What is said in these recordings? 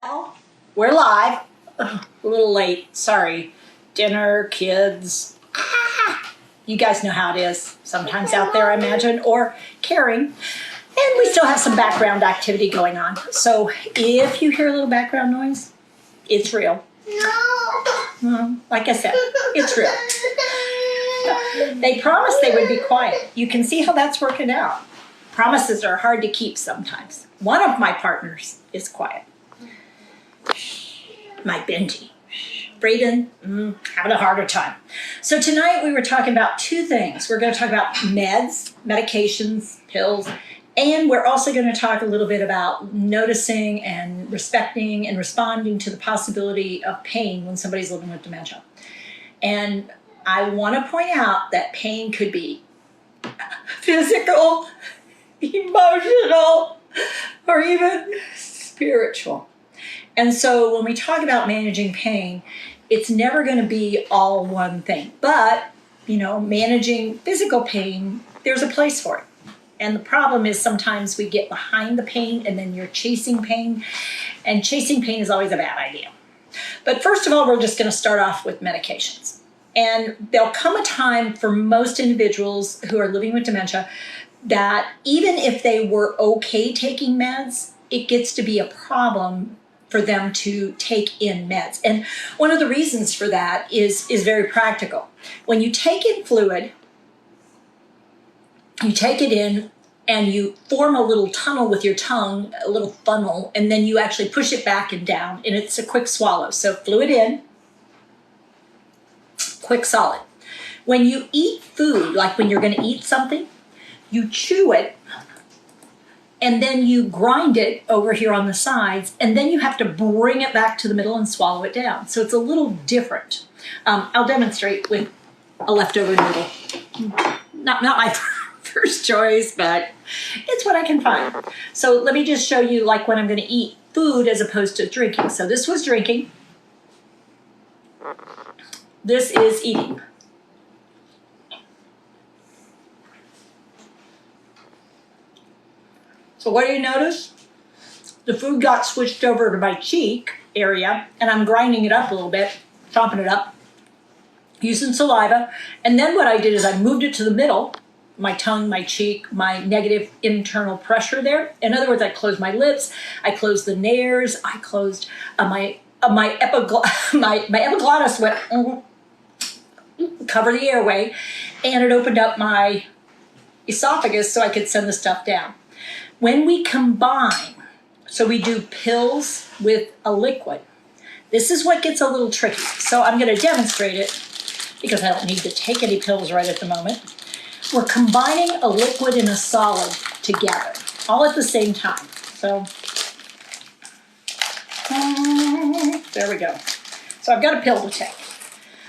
Well, we're live. Ugh, a little late. Sorry. Dinner, kids. You guys know how it is. Sometimes out there, I imagine, or caring. And we still have some background activity going on. So if you hear a little background noise, it's real. No. Like I said, it's real. They promised they would be quiet. You can see how that's working out. Promises are hard to keep sometimes. One of my partners is quiet. My Benji. Brayden, having a harder time. So tonight we were talking about two things. We're going to talk about meds, medications, pills, and we're also going to talk a little bit about noticing and respecting and responding to the possibility of pain when somebody's living with dementia. And I want to point out that pain could be physical, emotional, or even spiritual. And so when we talk about managing pain, it's never going to be all one thing. But, managing physical pain, there's a place for it. And the problem is sometimes we get behind the pain and then you're chasing pain. And chasing pain is always a bad idea. But first of all, we're just going to start off with medications. And there'll come a time for most individuals who are living with dementia that even if they were okay taking meds, it gets to be a problem for them to take in meds. And one of the reasons for that is very practical. When you take in fluid, you take it in and you form a little tunnel with your tongue, a little funnel, and then you actually push it back and down, and it's a quick swallow. So fluid in, quick solid. When you eat food, like when you're going to eat something, you chew it, and then you grind it over here on the sides, and then you have to bring it back to the middle and swallow it down. So it's a little different. I'll demonstrate with a leftover noodle. Not my first choice, but it's what I can find. So let me just show you like when I'm going to eat food as opposed to drinking. So this was drinking. This is eating. So what do you notice? The food got switched over to my cheek area, and I'm grinding it up a little bit, chopping it up, using saliva. And then what I did is I moved it to the middle, my tongue, my cheek, my negative internal pressure there. In other words, I closed my lips, I closed the nares, I closed my epiglottis went cover the airway, and it opened up my esophagus so I could send the stuff down. When we combine, so we do pills with a liquid, this is what gets a little tricky. So I'm going to demonstrate it because I don't need to take any pills right at the moment. We're combining a liquid and a solid together, all at the same time. So there we go. So I've got a pill to take.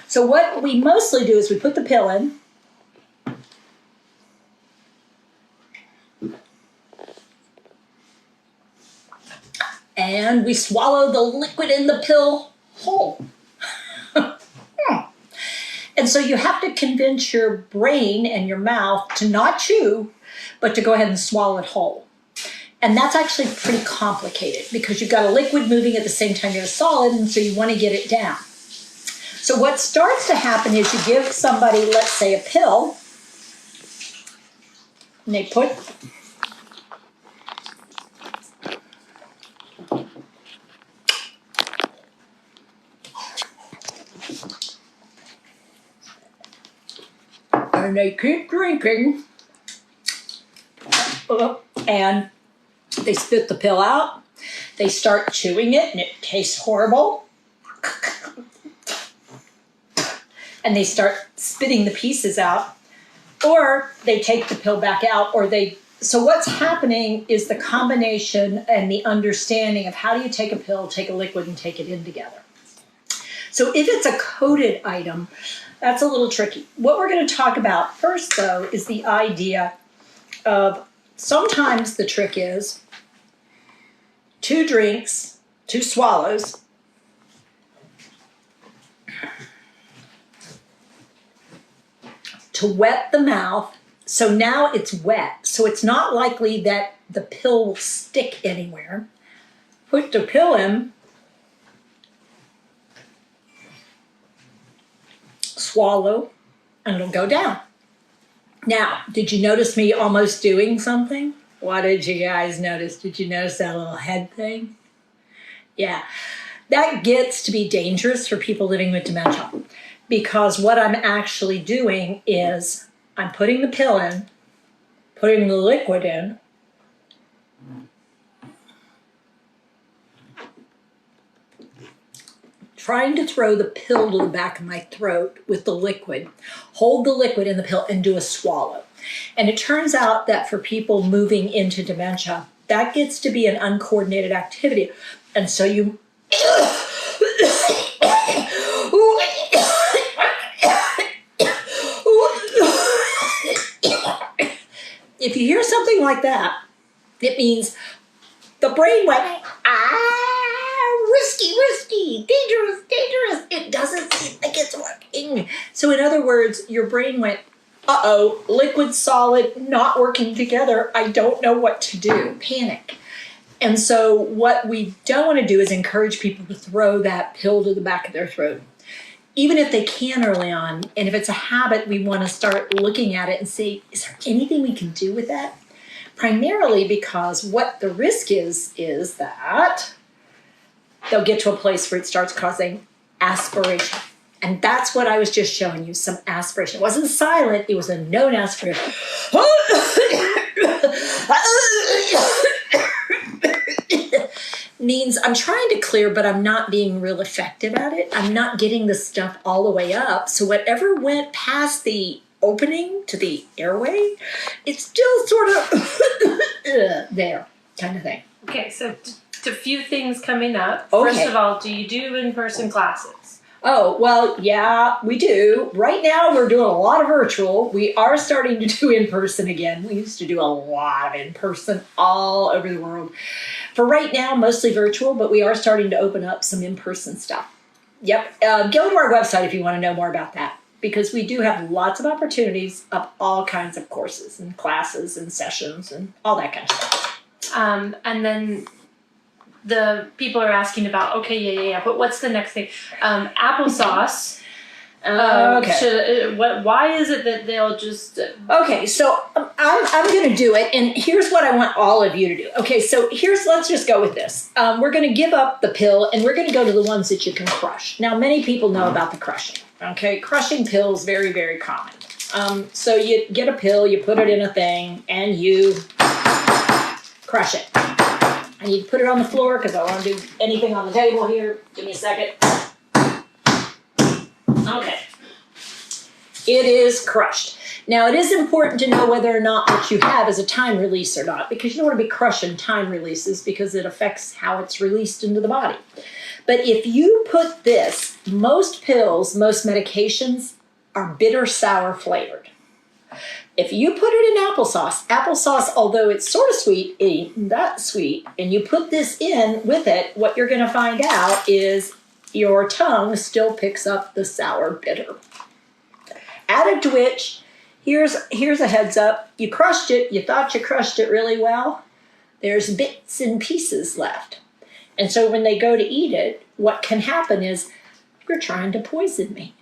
So what we mostly do is we put the pill in, and we swallow the liquid in the pill whole. And so you have to convince your brain and your mouth to not chew, but to go ahead and swallow it whole. And that's actually pretty complicated because you've got a liquid moving at the same time you're a solid, and so you want to get it down. So what starts to happen is you give somebody, let's say, a pill, and they put and they keep drinking, and they spit the pill out. They start chewing it, and it tastes horrible. And they start spitting the pieces out, or they take the pill back out, so what's happening is the combination and the understanding of how do you take a pill, take a liquid, and take it in together. So if it's a coated item, that's a little tricky. What we're going to talk about first, though, is the idea of sometimes the trick is 2 drinks, 2 swallows, to wet the mouth. So now it's wet. So it's not likely that the pill will stick anywhere. Put the pill in, swallow, and it'll go down. Now, did you notice me almost doing something? What did you guys notice? Did you notice that little head thing? Yeah, that gets to be dangerous for people living with dementia, because what I'm actually doing is I'm putting the pill in, putting the liquid in, trying to throw the pill to the back of my throat with the liquid, hold the liquid in the pill, and do a swallow. And it turns out that for people moving into dementia, that gets to be an uncoordinated activity. And so you... If you hear something like that, it means the brain went, risky, dangerous. It doesn't seem like it's working. So in other words, your brain went, uh-oh, liquid, solid, not working together. I don't know what to do. Panic. And so what we don't want to do is encourage people to throw that pill to the back of their throat, even if they can early on. And if it's a habit, we want to start looking at it and say, is there anything we can do with that? Primarily because what the risk is that they'll get to a place where it starts causing aspiration. And that's what I was just showing you, some aspiration. It wasn't silent, it was a known aspiration. Means I'm trying to clear, but I'm not being real effective at it. I'm not getting the stuff all the way up. So whatever went past the opening to the airway, it's still sort of there, kind of thing. Okay, so a few things coming up. Okay. First of all, do you do in-person classes? Oh, well, yeah, we do. Right now, we're doing a lot of virtual. We are starting to do in-person again. We used to do a lot of in-person all over the world. For right now, mostly virtual, but we are starting to open up some in-person stuff. Yep. Go to our website if you want to know more about that, because we do have lots of opportunities of all kinds of courses and classes and sessions and all that kind of stuff. And then the people are asking about, okay, yeah, but what's the next thing? Applesauce. Okay. Why is it that they'll just... Okay, so I'm going to do it, and here's what I want all of you to do. Okay, so let's just go with this. We're going to give up the pill, and we're going to go to the ones that you can crush. Now, many people know about the crushing. Okay, crushing pills, very, very common. So you get a pill, you put it in a thing, and you crush it. I need to put it on the floor because I want to do anything on the table here. Give me a second. Okay. It is crushed. Now, it is important to know whether or not what you have is a time release or not, because you don't want to be crushing time releases because it affects how it's released into the body. But if you put this, most pills, most medications are bitter sour flavored. If you put it in applesauce, although it's sort of sweet, ain't that sweet, and you put this in with it, what you're going to find out is your tongue still picks up the sour bitter. Added to which, here's a heads up. You crushed it. You thought you crushed it really well. There's bits and pieces left. And so when they go to eat it, what can happen is, you're trying to poison me.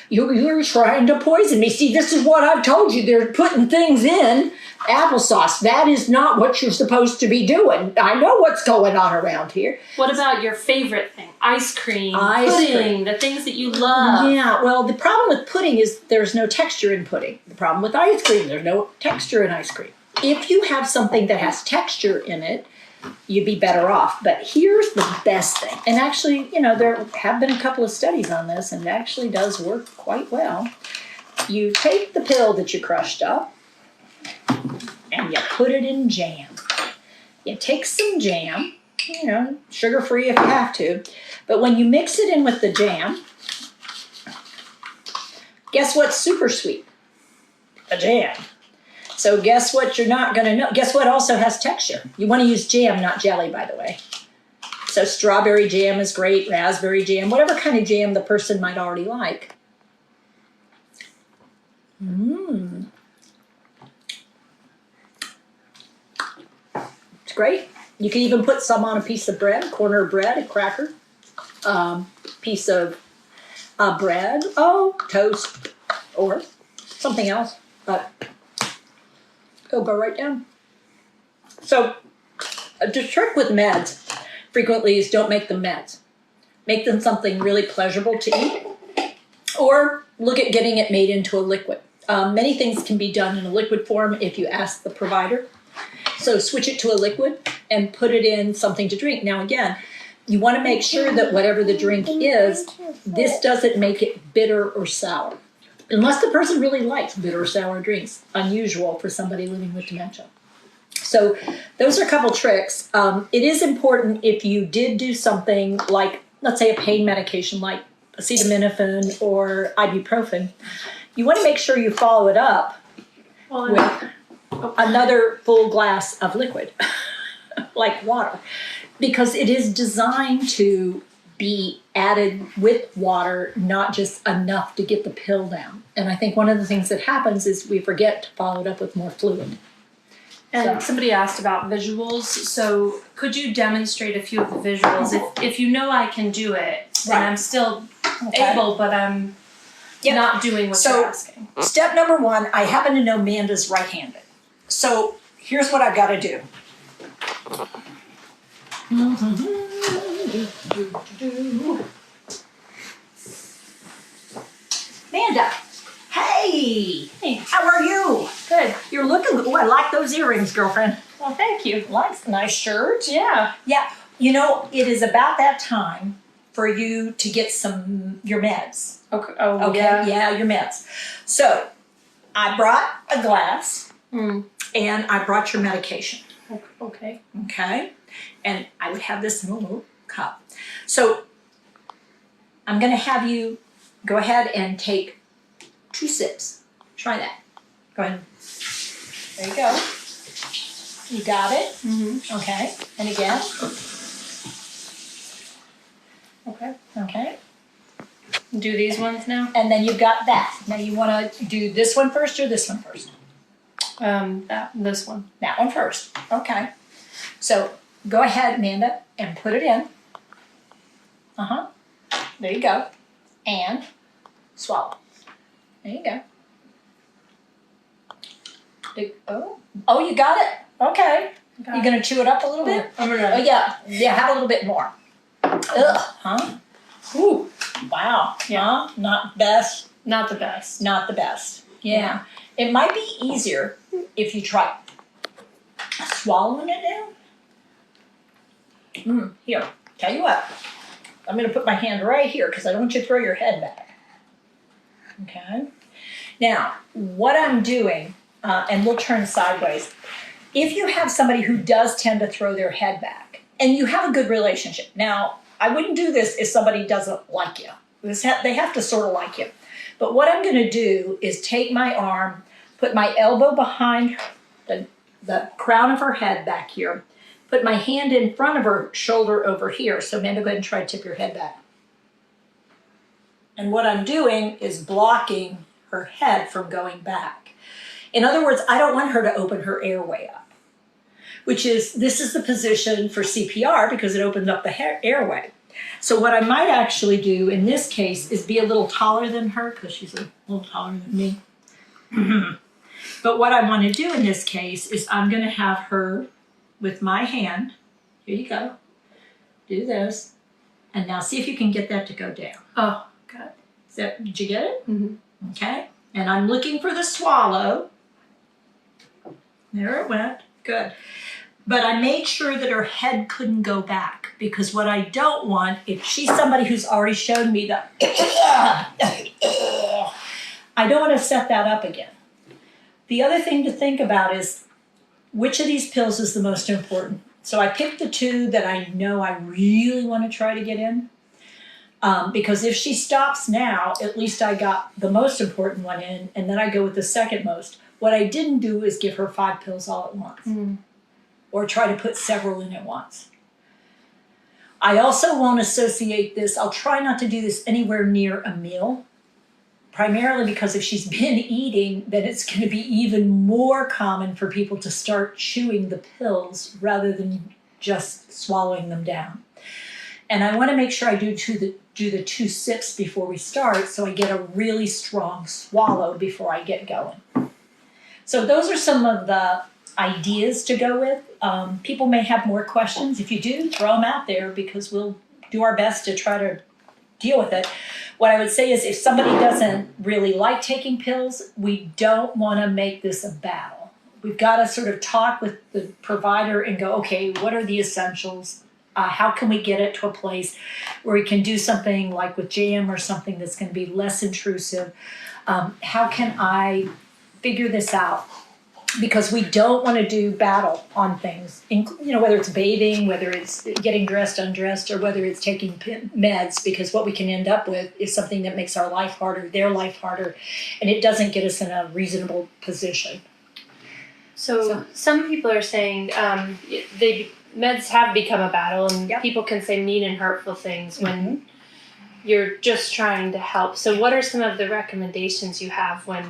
You're trying to poison me. See, this is what I've told you. They're putting things in applesauce. That is not what you're supposed to be doing. I know what's going on around here. What about your favorite thing? Ice cream, pudding, the things that you love. Yeah, well, the problem with pudding is there's no texture in pudding. The problem with ice cream, there's no texture in ice cream. If you have something that has texture in it, you'd be better off. But here's the best thing. And actually, there have been a couple of studies on this, and it actually does work quite well. You take the pill that you crushed up, and you put it in jam. You take some jam, sugar-free if you have to, but when you mix it in with the jam, guess what's super sweet? A jam. So guess what you're not going to know? Guess what also has texture? You want to use jam, not jelly, by the way. So strawberry jam is great, raspberry jam, whatever kind of jam the person might already like. It's great. You can even put some on a piece of bread, a corner of bread, a cracker, piece of bread. Oh, toast. or something else, but it'll go right down. So the trick with meds frequently is don't make them meds. Make them something really pleasurable to eat, or look at getting it made into a liquid. Many things can be done in a liquid form if you ask the provider. So switch it to a liquid and put it in something to drink. Now again, you want to make sure that whatever the drink is, this doesn't make it bitter or sour. Unless the person really likes bitter or sour drinks. Unusual for somebody living with dementia. So those are a couple tricks. It is important if you did do something like, let's say a pain medication like acetaminophen or ibuprofen, you want to make sure you follow it up with another full glass of liquid, like water, because it is designed to be added with water, not just enough to get the pill down. And I think one of the things that happens is we forget to follow it up with more fluid. And somebody asked about visuals. So could you demonstrate a few of the visuals? If you know I can do it, and I'm still able, but I'm not doing what you're asking. Step number one, I happen to know Amanda's right-handed. So here's what I've got to do. Amanda, hey, how are you? Good. You're looking good. Oh, I like those earrings, girlfriend. Well, thank you. Nice, nice shirt. Yeah. Yeah, you know, it is about that time for you to get your meds. Okay. Oh, Okay, yeah, your meds. So I brought a glass and I brought your medication. Okay. Okay, and I would have this in a little cup. So I'm going to have you go ahead and take 2 sips. Try that. Go ahead. There you go. You got it? Mm-hmm. Okay, and again. Okay. Do these ones now? And then you've got that. Now you want to do this one first or this one first? This one. That one first. Okay. So go ahead, Amanda, and put it in. There you go. And swallow. There you go. Oh, you got it? Okay. You're going to chew it up a little bit? I'm gonna. Oh, yeah. Yeah, have a little bit more. Ugh, huh? Ooh, wow. Yeah, not best. Not the best. Not the best. Yeah. It might be easier if you try swallowing it down. Here, tell you what. I'm going to put my hand right here because I don't want you to throw your head back. Okay. Now, what I'm doing, and we'll turn sideways. If you have somebody who does tend to throw their head back, and you have a good relationship. Now, I wouldn't do this if somebody doesn't like you. They have to sort of like you. But what I'm going to do is take my arm, put my elbow behind the crown of her head back here, put my hand in front of her shoulder over here. So Amanda, go ahead and try to tip your head back. And what I'm doing is blocking her head from going back. In other words, I don't want her to open her airway up, this is the position for CPR because it opens up the airway. So what I might actually do in this case is be a little taller than her because she's a little taller than me. But what I want to do in this case is I'm going to have her with my hand. Here you go. Do this. And now see if you can get that to go down. Oh, got it. Did you get it? Mm-hmm. Okay. And I'm looking for the swallow. There it went. Good. But I made sure that her head couldn't go back because what I don't want, if she's somebody who's already shown me that, I don't want to set that up again. The other thing to think about is which of these pills is the most important. So I picked the 2 that I know I really want to try to get in because if she stops now, at least I got the most important one in and then I go with the second most. What I didn't do is give her 5 pills all at once. Or try to put several in at once. I also won't associate this. I'll try not to do this anywhere near a meal, primarily because if she's been eating, then it's going to be even more common for people to start chewing the pills rather than just swallowing them down. And I want to make sure I do do the 2 sips before we start, so I get a really strong swallow before I get going. So those are some of the ideas to go with. People may have more questions. If you do, throw them out there because we'll do our best to try to deal with it. What I would say is if somebody doesn't really like taking pills, we don't want to make this a battle. We've got to sort of talk with the provider and go, okay, what are the essentials? How can we get it to a place where we can do something like with jam or something that's going to be less intrusive? How can I figure this out? Because we don't want to do battle on things, whether it's bathing, whether it's getting dressed, undressed, or whether it's taking meds, because what we can end up with is something that makes our life harder, their life harder, and it doesn't get us in a reasonable position. So some people are saying meds have become a battle, and people can say mean and hurtful things when you're just trying to help. So what are some of the recommendations you have when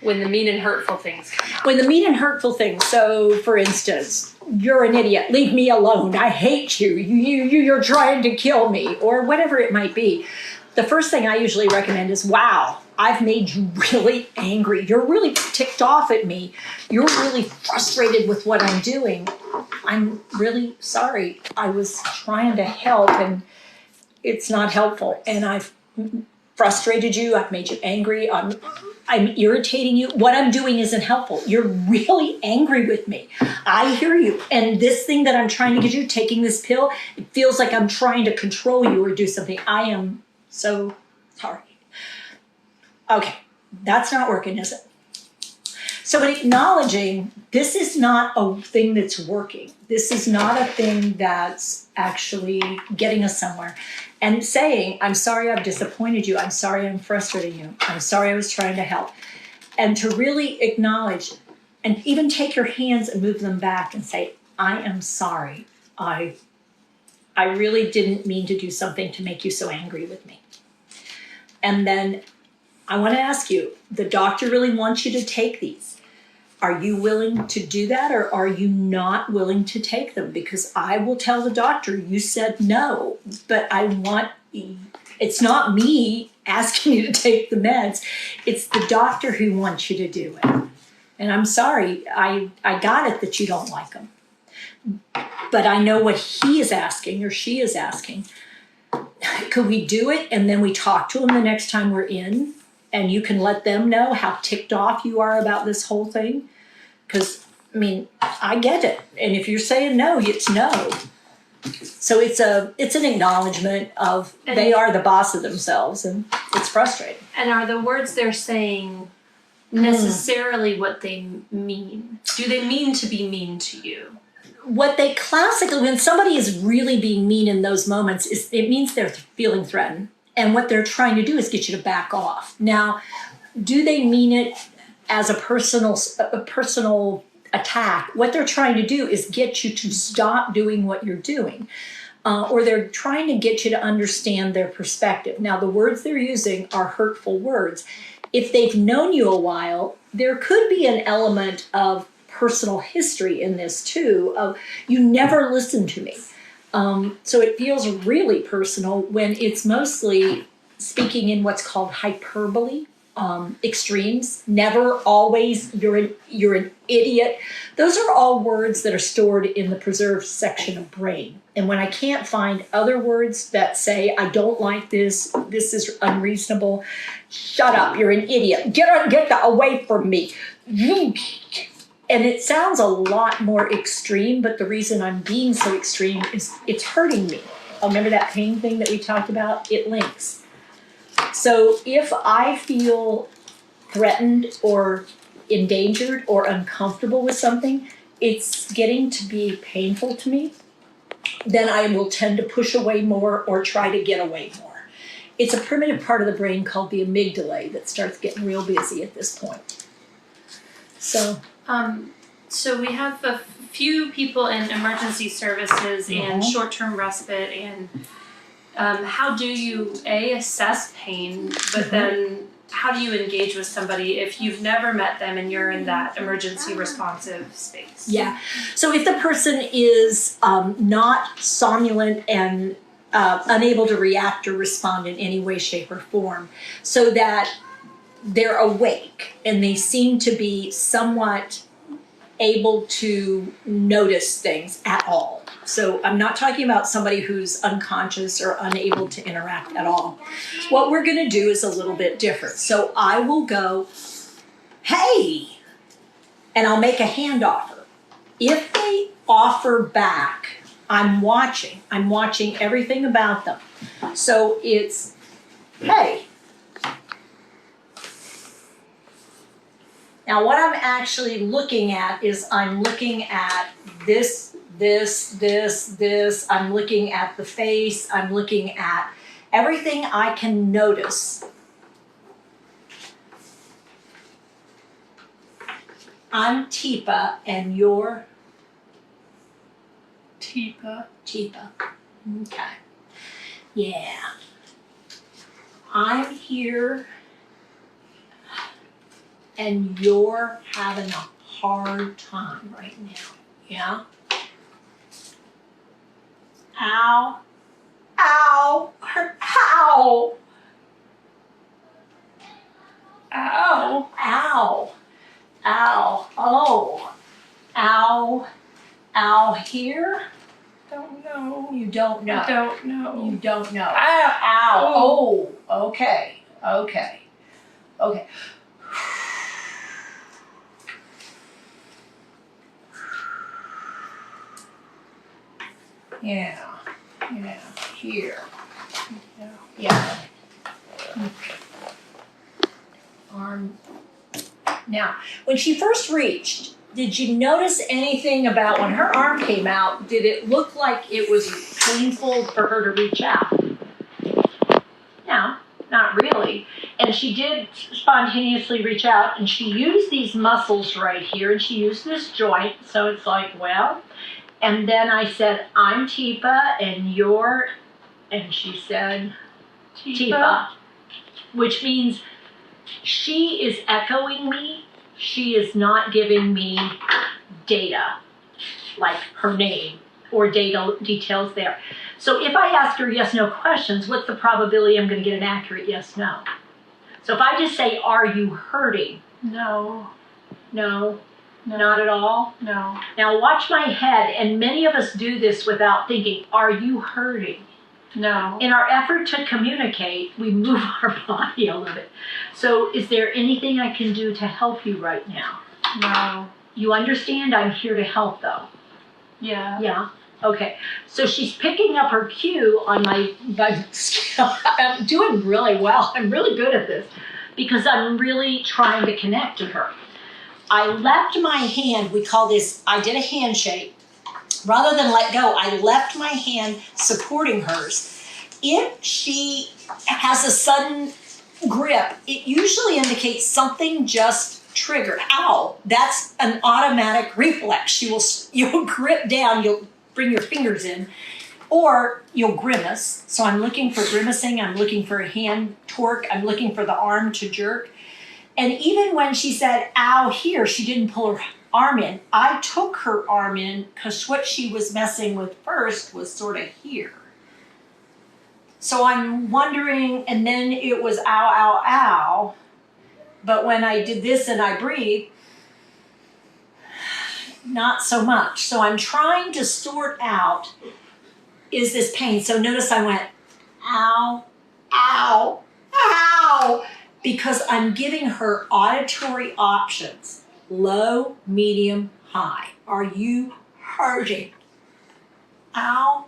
the mean and hurtful things come out? When the mean and hurtful things, so for instance, you're an idiot, leave me alone, I hate you, you're trying to kill me, or whatever it might be. The first thing I usually recommend is, wow, I've made you really angry. You're really ticked off at me. You're really frustrated with what I'm doing. I'm really sorry. I was trying to help and it's not helpful. And I've frustrated you. I've made you angry. I'm irritating you. What I'm doing isn't helpful. You're really angry with me. I hear you. And this thing that I'm trying to get you, taking this pill, it feels like I'm trying to control you or do something. I am so sorry. Okay, that's not working, is it? So in acknowledging this is not a thing that's working. This is not a thing that's actually getting us somewhere. And saying, I'm sorry I've disappointed you. I'm sorry I'm frustrating you. I'm sorry I was trying to help. And to really acknowledge and even take your hands and move them back and say, I am sorry. I really didn't mean to do something to make you so angry with me. And then I want to ask you, the doctor really wants you to take these. Are you willing to do that, or are you not willing to take them? Because I will tell the doctor, you said no, but it's not me asking you to take the meds. It's the doctor who wants you to do it. And I'm sorry, I got it that you don't like them. But I know what he is asking or she is asking. Could we do it and then we talk to them the next time we're in? And you can let them know how ticked off you are about this whole thing. Because, I get it. And if you're saying no, it's no. So it's an acknowledgement of they are the boss of themselves, and it's frustrating. And are the words they're saying necessarily what they mean? Do they mean to be mean to you? What they classically, when somebody is really being mean in those moments, it means they're feeling threatened. And what they're trying to do is get you to back off. Now, do they mean it as a personal attack? What they're trying to do is get you to stop doing what you're doing. Or they're trying to get you to understand their perspective. Now, the words they're using are hurtful words. If they've known you a while, there could be an element of personal history in this too, of you never listened to me. So it feels really personal when it's mostly speaking in what's called hyperbole, extremes, never, always, you're an idiot. Those are all words that are stored in the preserved section of brain. And when I can't find other words that say, I don't like this is unreasonable, shut up, you're an idiot, get away from me. And it sounds a lot more extreme, but the reason I'm being so extreme is it's hurting me. Oh, remember that pain thing that we talked about? It links. So if I feel threatened or endangered or uncomfortable with something, it's getting to be painful to me, then I will tend to push away more or try to get away more. It's a primitive part of the brain called the amygdala that starts getting real busy at this point. So we have a few people in emergency services and short-term respite, and how do you assess pain, but then how do you engage with somebody if you've never met them and you're in that emergency responsive space? Yeah. So if the person is not somnolent and unable to react or respond in any way, shape, or form, so that they're awake and they seem to be somewhat able to notice things at all. So I'm not talking about somebody who's unconscious or unable to interact at all. What we're going to do is a little bit different. So I will go, hey, and I'll make a hand offer. If they offer back, I'm watching everything about them. So it's, hey. Now what I'm actually looking at is I'm looking at this. I'm looking at the face. I'm looking at everything I can notice. I'm Teepa and you're? Teepa. Teepa. Okay. Yeah. I'm here and you're having a hard time right now. Yeah? Ow. Ow. Ow. Ow. Ow. Ow. Oh. Ow. Ow here? Don't know. You don't know. I don't know. You don't know. Ow. Ow. Oh. Okay. Okay. Okay. Yeah. Yeah. Here. Yeah. Arm. Now, when she first reached, did you notice anything about when her arm came out? Did it look like it was painful for her to reach out? No, not really. And she did spontaneously reach out, and she used these muscles right here, and she used this joint. So it's like, well, and then I said, I'm Teepa, and you're, and she said, Teepa, which means she is echoing me. She is not giving me data, like her name or data details there. So if I ask her yes, no questions, what's the probability I'm going to get an accurate yes, no? So if I just say, are you hurting? No. No. Not at all? No. Now watch my head, and many of us do this without thinking, are you hurting? No. In our effort to communicate, we move our body a little bit. So is there anything I can do to help you right now? No. You understand I'm here to help though? Yeah. Yeah? Okay. So she's picking up her cue on my scale. I'm doing really well. I'm really good at this because I'm really trying to connect to her. I left my hand, we call this, I did a handshake. Rather than let go, I left my hand supporting hers. If she has a sudden grip, it usually indicates something just triggered. Ow, that's an automatic reflex. You'll grip down, you'll bring your fingers in, or you'll grimace. So I'm looking for grimacing, I'm looking for a hand torque, I'm looking for the arm to jerk. And even when she said, ow, here, she didn't pull her arm in. I took her arm in because what she was messing with first was sort of here. So I'm wondering, and then it was ow, ow, ow. But when I did this and I breathed, not so much. So I'm trying to sort out, is this pain? So notice I went, ow, ow, ow. Because I'm giving her auditory options, low, medium, high. Are you hurting? Ow,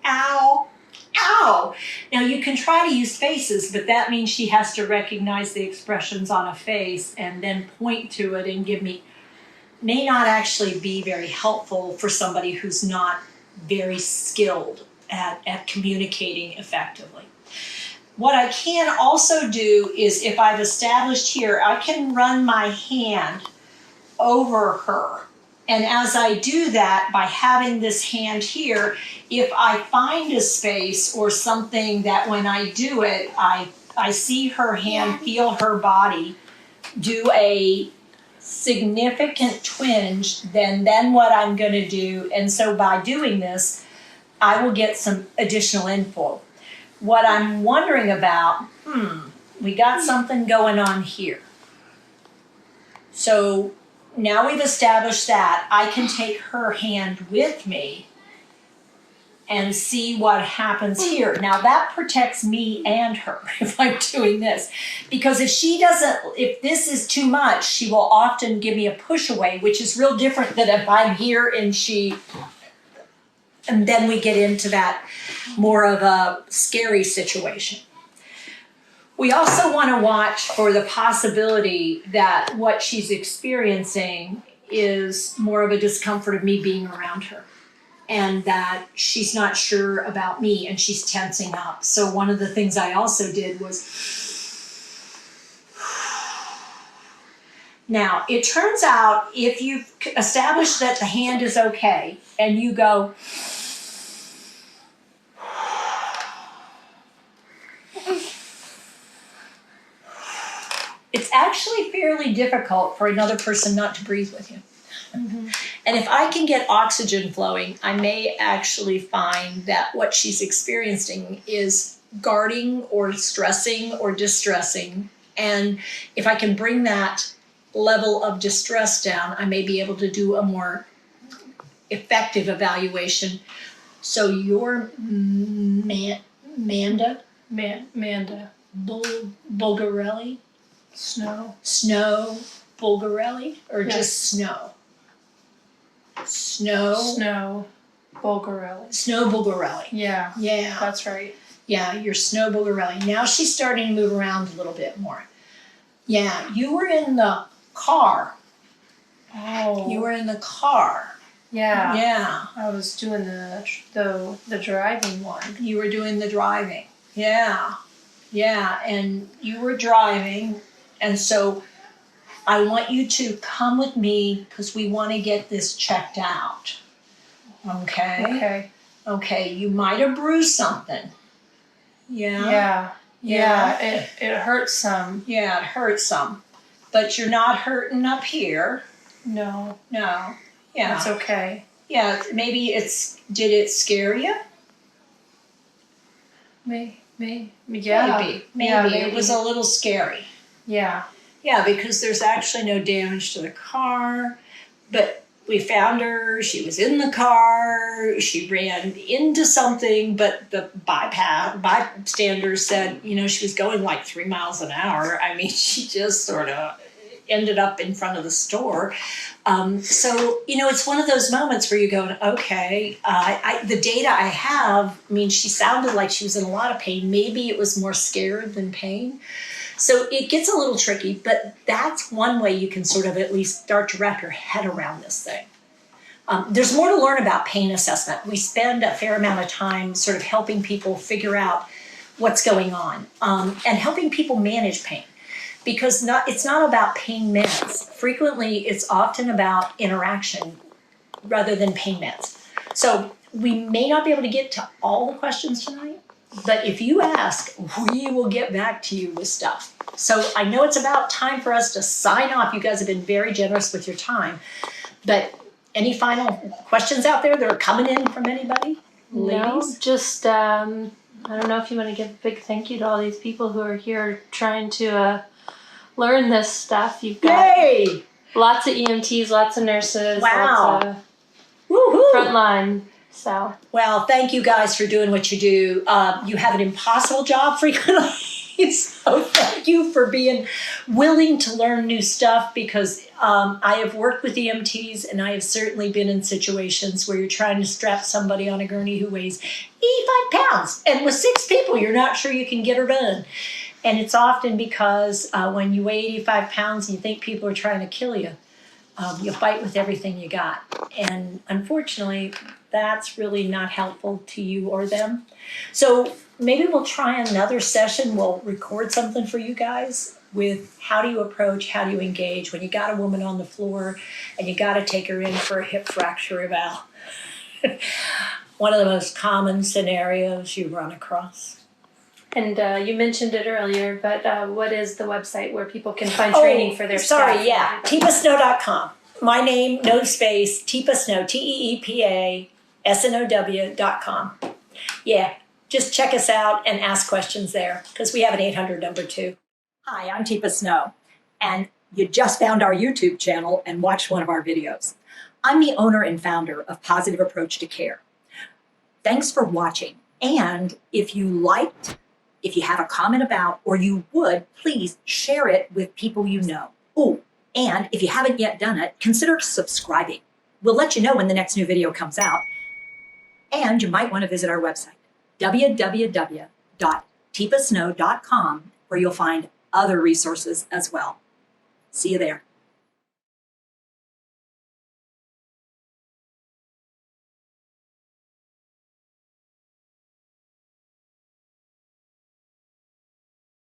ow, ow. Now you can try to use faces, but that means she has to recognize the expressions on a face and then point to it and give me, may not actually be very helpful for somebody who's not very skilled at communicating effectively. What I can also do is if I've established here, I can run my hand over her. And as I do that, by having this hand here, if I find a space or something that when I do it, I see her hand, feel her body, do a significant twinge, then what I'm going to do. And so by doing this, I will get some additional info. What I'm wondering about, we got something going on here. So now we've established that I can take her hand with me and see what happens here. Now that protects me and her if I'm doing this. Because if this is too much, she will often give me a push away, which is real different than if I'm here and then we get into that more of a scary situation. We also want to watch for the possibility that what she's experiencing is more of a discomfort of me being around her, and that she's not sure about me and she's tensing up. So one of the things I also did was, now it turns out if you've established that the hand is okay and you go, it's actually fairly difficult for another person not to breathe with you. Mm-hmm. And if I can get oxygen flowing, I may actually find that what she's experiencing is guarding or stressing or distressing. And if I can bring that level of distress down, I may be able to do a more effective evaluation. So your Manda Bulgarelli? Snow Bulgarelli, or yes. Just Snow? Snow Bulgarelli. Snow Bulgarelli. Yeah. Yeah. That's right. Yeah, your Snow Bulgarelli. Now she's starting to move around a little bit more. Yeah, you were in the car. Oh. You were in the car. Yeah. Yeah. I was doing the driving one. You were doing the driving. Yeah. Yeah, and you were driving, and so I want you to come with me because we want to get this checked out. Okay? Okay, you might have bruised something. Yeah? Yeah, it hurts some. Yeah, it hurts some. But you're not hurting up here. No. Yeah. That's okay. Yeah, maybe did it scare you? Maybe. Maybe. It was a little scary. Yeah. Yeah, because there's actually no damage to the car, but we found her, she was in the car, she ran into something, but the bystanders said, she was going like 3 miles an hour. I mean, she just sort of ended up in front of the store. So, it's one of those moments where you go, okay, the data I have, she sounded like she was in a lot of pain. Maybe it was more scared than pain. So it gets a little tricky, but that's one way you can sort of at least start to wrap your head around this thing. There's more to learn about pain assessment. We spend a fair amount of time sort of helping people figure out what's going on and helping people manage pain. Because it's not about pain meds. Frequently, it's often about interaction rather than pain meds. So we may not be able to get to all the questions tonight, but if you ask, we will get back to you with stuff. So I know it's about time for us to sign off. You guys have been very generous with your time. But any final questions out there that are coming in from anybody? Ladies? No, just, I don't know if you want to give a big thank you to all these people who are here trying to learn this stuff. You've got lots of EMTs, lots of nurses, lots of frontline. So, well, thank you guys for doing what you do. You have an impossible job frequently. So thank you for being willing to learn new stuff, because I have worked with EMTs and I have certainly been in situations where you're trying to strap somebody on a gurney who weighs 85 pounds. And with 6 people, you're not sure you can get her done. And it's often because when you weigh 85 pounds and you think people are trying to kill you, you fight with everything you got. And unfortunately, that's really not helpful to you or them. So maybe we'll try another session. We'll record something for you guys with how do you approach, how do you engage when you got a woman on the floor and you got to take her in for a hip fracture eval. One of the most common scenarios you run across. And you mentioned it earlier, but what is the website where people can find training for their staff? Sorry, yeah, teepasnow.com. My name, no space, Teepa Snow, Teepa, SNOW.com. Yeah, just check us out and ask questions there because we have an 800 number too. Hi, I'm Teepa Snow, and you just found our YouTube channel and watched one of our videos. I'm the owner and founder of Positive Approach to Care. Thanks for watching. And if you liked, if you have a comment about, or you would, please share it with people you know. Oh, and if you haven't yet done it, consider subscribing. We'll let you know when the next new video comes out. And you might want to visit our website, www.teepasnow.com, where you'll find other resources as well. See you there.